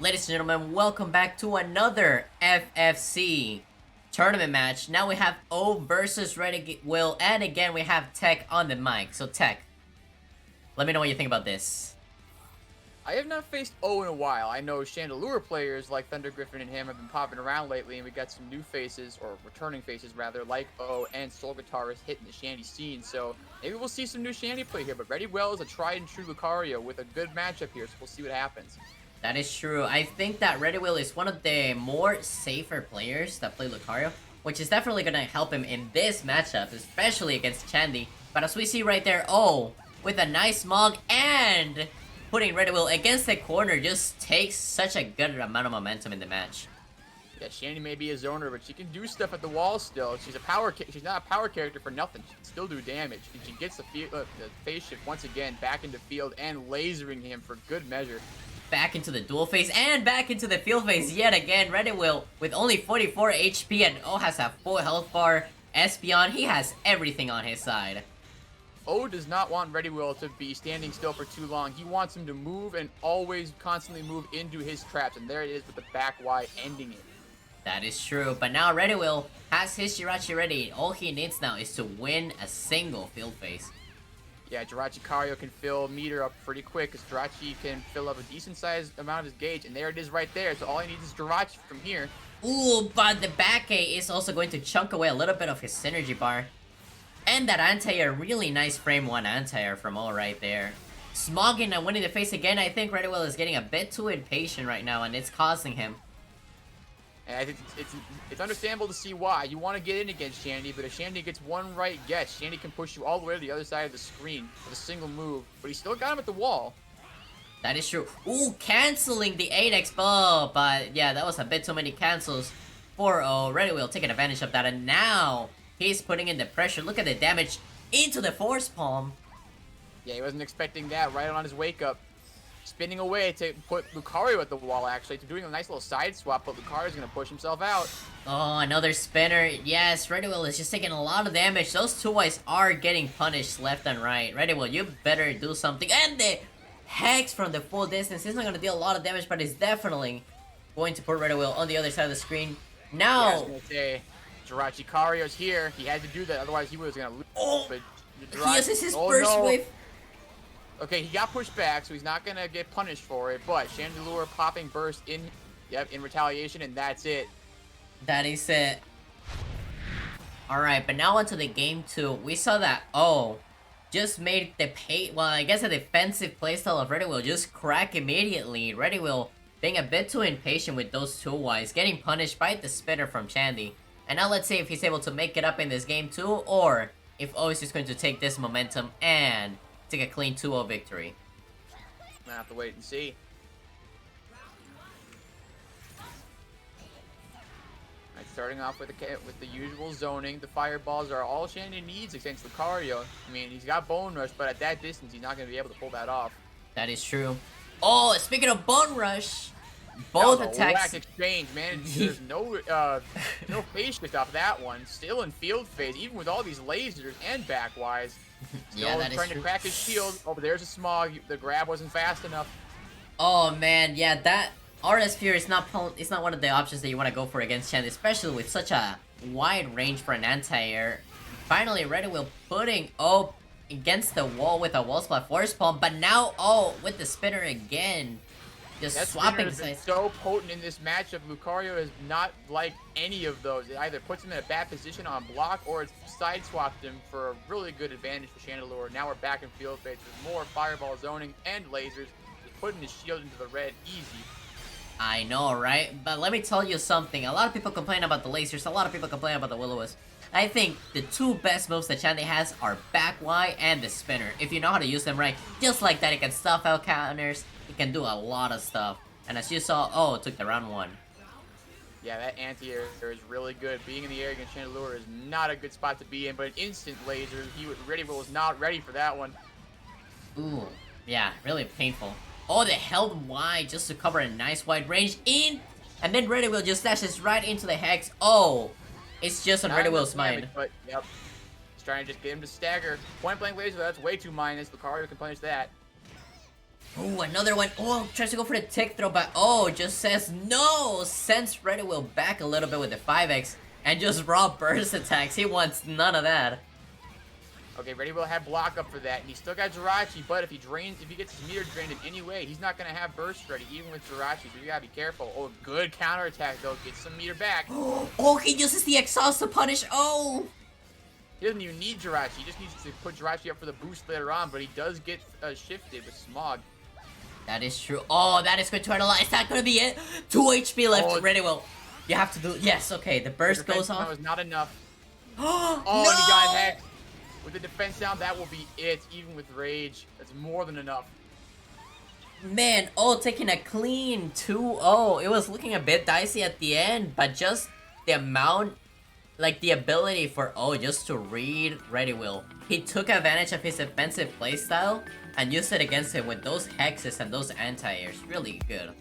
Ladies and gentlemen, welcome back to another FFC tournament match. Now we have O versus RedyWill, and again we have Tech on the mic. So Tech, let me know what you think about this. I have not faced O in a while. I know Chandelure players like Thunder Griffin and him have been popping around lately, and we got some new faces, or returning faces rather, like O and Soul Guitarist hitting the Shandy scene. So maybe we'll see some new Shandy play here, but RedyWill is a tried and true Lucario with a good matchup here, so we'll see what happens. That is true. I think that RedyWill is one of the more safer players that play Lucario, which is definitely going to help him in this matchup, especially against Chandy. But as we see right there, O, with a nice Mog and putting RedyWill against the corner just takes such a good amount of momentum in the match. Yeah, Shandy may be a zoner, but she can do stuff at the wall still. She's not a power character for nothing. She can still do damage. And she gets the phase shift once again back into field and lasering him for good measure. Back into the dual phase and back into the field phase yet again. RedyWill with only 44 HP and O has a full health bar. Espeon, he has everything on his side. O does not want RedyWill to be standing still for too long. He wants him to move and always constantly move into his traps. And there it is with the back Y ending it. That is true, but now RedyWill has his Jirachi ready. All he needs now is to win a single field phase. Yeah, Jirachi Kario can fill meter up pretty quick because Jirachi can fill up a decent sized amount of his gauge, and there it is right there. So all he needs is Jirachi from here. Ooh, but the back A is also going to chunk away a little bit of his synergy bar. And that anti-air, really nice frame 1 anti-air from O right there. Smogging and winning the face again. I think RedyWill is getting a bit too impatient right now, and it's costing him. And I think it's understandable to see why. You want to get in against Shandy, but if Shandy gets one right guess, Shandy can push you all the way to the other side of the screen with a single move. But he still got him at the wall. That is true. Ooh, canceling the 8x ball. But yeah, that was a bit too many cancels for O. RedyWill taking advantage of that. And now he's putting in the pressure. Look at the damage into the force palm. Yeah, he wasn't expecting that right on his wake up. Spinning away to put Lucario at the wall, actually, to doing a nice little side swap, but Lucario's going to push himself out. Oh, another spinner. Yes, RedyWill is just taking a lot of damage. Those two Ys are getting punished left and right. RedyWill, you better do something. And the Hex from the full distance. He's not going to deal a lot of damage, but it's definitely going to put RedyWill on the other side of the screen. Now... Yeah, I was going to say, Jirachi Kario's here. He had to do that, otherwise he was going to lose. Oh, but he uses his burst wave. Okay, he got pushed back, so he's not going to get punished for it, but Chandelure popping burst in retaliation, and that's it. That is it. Alright, but now onto the game 2. We saw that O just made the I guess the defensive playstyle of RedyWill just crack immediately. RedyWill being a bit too impatient with those two Ys, getting punished by the spitter from Chandy. And now let's see if he's able to make it up in this game 2, or if O is just going to take this momentum and take a clean 2-0 victory. Gonna have to wait and see. Right, starting off with the usual zoning, the fireballs are all Shandy needs against Lucario. I mean, he's got Bone Rush, but at that distance, he's not gonna be able to pull that off. That is true. Oh, speaking of Bone Rush, both attacks. Whack exchange, man. There's no phase shift off that one. Still in field phase, even with all these lasers and back Ys. Yeah, that is trying true. to crack his shield. Oh, but there's a Smog. The grab wasn't fast enough. Oh man, yeah, that RS Fear is not one of the options that you want to go for against Chandy, especially with such a wide range for an anti-air. Finally, RedyWill putting O against the wall with a wall splat force palm, but now O with the spinner again. Just swapping sides. So potent in this matchup. Lucario is not like any of those. It either puts him in a bad position on block, or it's side swapped him for a really good advantage for Chandelure. Now we're back in field phase with more fireball zoning and lasers. Just putting his shield into the red easy. I know, right? But let me tell you something. A lot of people complain about the lasers. A lot of people complain about the Will-O-Wisp. I think the two best moves that Chandy has are back Y and the spinner. If you know how to use them right, just like that, it can stuff out counters. It can do a lot of stuff. And as you saw, O took the round 1. Yeah, that anti-air is really good. Being in the air against Chandelure is not a good spot to be in, but an instant laser, RedyWill was not ready for that one. Ooh, yeah, really painful. Oh, the held Y just to cover a nice wide range in, and then RedyWill just dashes right into the Hex. Oh, it's just on RedyWill's mind. But, yep. He's trying to just get him to stagger. Point blank laser, that's way too minus. Lucario can punish that. Oh, another one. Oh, tries to go for the tick throw, but oh, just says no. Sends RedyWill back a little bit with the 5x and just raw burst attacks. He wants none of that. Okay, RedyWill had block up for that, and he still got Jirachi, but if he gets his meter drained in any way, he's not going to have burst ready, even with Jirachi, so you gotta be careful. Oh, good counterattack, though. Gets some meter back. Oh, he uses the exhaust to punish. Oh! He doesn't even need Jirachi. He just needs to put Jirachi up for the boost later on, but he does get shifted with Smog. That is true. Oh, that is going to internalize. Is that going to be it? 2 HP left. Oh, RedyWill. You have to do... Yes, okay. The burst goes off. That was not enough. Oh, no! no! And he got hacked. With the defense down, that will be it. Even with Rage, that's more than enough. Man, oh, taking a clean 2-0. It was looking a bit dicey at the end, but just the amount, like the ability for just to read RedyWill. He took advantage of his defensive playstyle and used it against him with those hexes and those anti-airs. Really good.